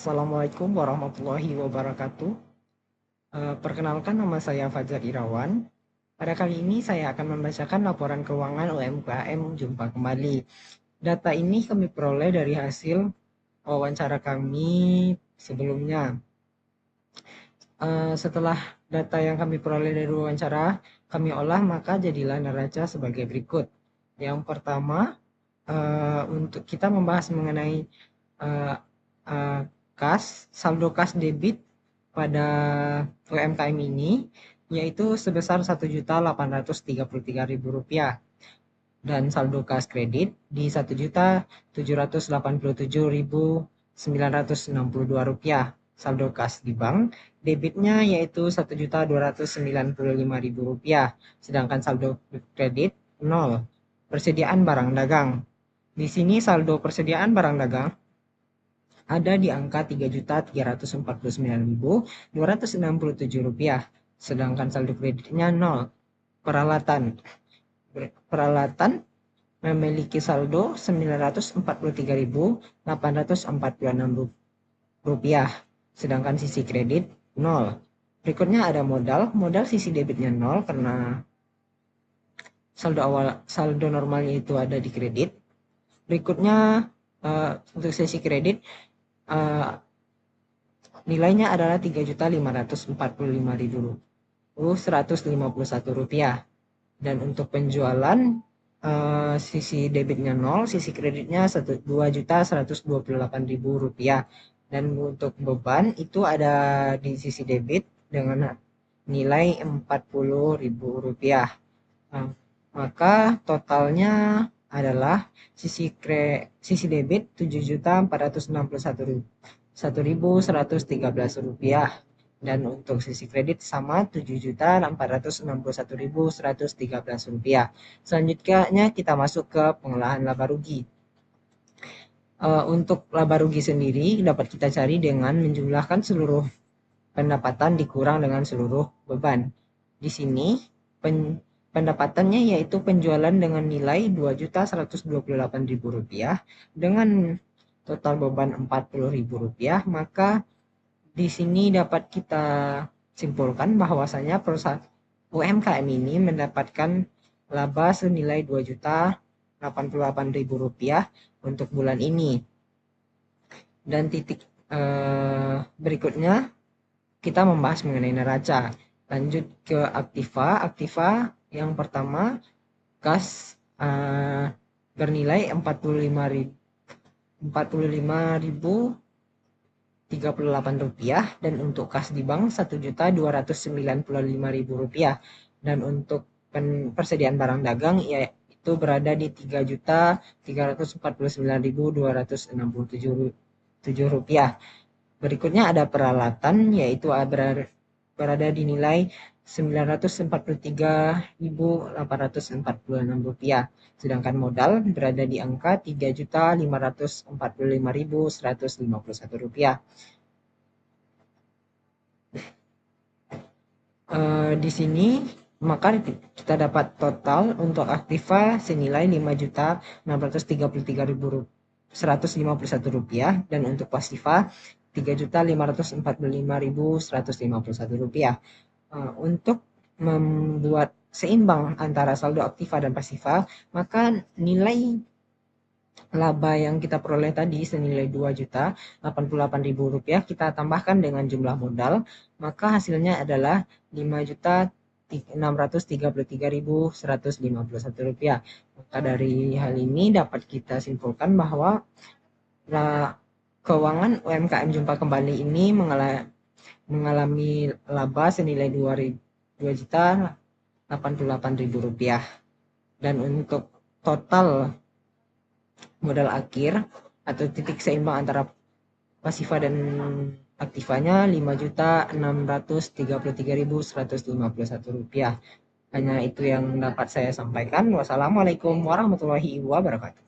Assalamualaikum warahmatullahi wabarakatuh. Perkenalkan, nama saya Fajar Irawan. Pada kali ini saya akan membacakan laporan keuangan UMKM Jumpa Kembali. Data ini kami peroleh dari hasil wawancara kami sebelumnya. Setelah data yang kami peroleh dari wawancara kami olah, maka jadilah neraca sebagai berikut. Yang pertama, untuk kita membahas mengenai uh, uh, saldo kas debit pada UMKM ini, yaitu sebesar Rp1.833.000, dan saldo kas kredit di Rp1.787.962. Saldo kas di bank debitnya yaitu Rp1.295.000, sedangkan saldo kredit 0. Persediaan barang dagang. Di sini saldo persediaan barang dagang ada di angka Rp3.449.267, sedangkan saldo kreditnya 0. Peralatan memiliki saldo Rp943.846, sedangkan sisi kredit 0. Berikutnya ada modal sisi debitnya 0 karena saldo normalnya itu ada di kredit. Berikutnya untuk sisi kredit nilainya adalah Rp3.545.151, dan untuk penjualan sisi debitnya 0, sisi kreditnya Rp2.128.000, dan untuk beban itu ada di sisi debit dengan nilai Rp40.000. Maka totalnya adalah sisi debit Rp7.461.113, dan untuk sisi kredit sama Rp7.461.113. Selanjutnya kita masuk ke pengolahan laba rugi. Untuk laba rugi sendiri dapat kita cari dengan menjumlahkan seluruh pendapatan dikurang dengan seluruh beban. Di sini pendapatannya yaitu penjualan dengan nilai Rp2.128.000 dengan total beban Rp40.000, maka di sini dapat kita simpulkan bahwasanya perusahaan UMKM ini mendapatkan laba senilai Rp2.088.000 untuk bulan ini. Dan titik berikutnya kita membahas mengenai neraca. Lanjut ke aktiva yang pertama, kas bernilai Rp45.038, dan untuk kas di bank Rp1.295.000, dan untuk persediaan barang dagang yaitu berada di Rp3.349.267. Berikutnya ada peralatan, yaitu berada di nilai Rp943.846, sedangkan modal berada di angka Rp3.545.151. Di sini maka kita dapat total untuk aktiva senilai Rp5.633.151, dan untuk pasifa Rp3.545.151. Untuk membuat seimbang antara saldo aktiva dan pasifa, maka nilai laba yang kita peroleh tadi senilai Rp2.088.000 kita tambahkan dengan jumlah modal, maka hasilnya adalah Rp5.633.151. Maka dari hal ini dapat kita simpulkan bahwa keuangan UMKM Jumpa Kembali ini mengalami laba senilai Rp2.088.000. Dan untuk total modal akhir atau titik seimbang antara pasifa dan aktivanya Rp5.633.151. Hanya itu yang dapat saya sampaikan. Wassalamualaikum warahmatullahi wabarakatuh.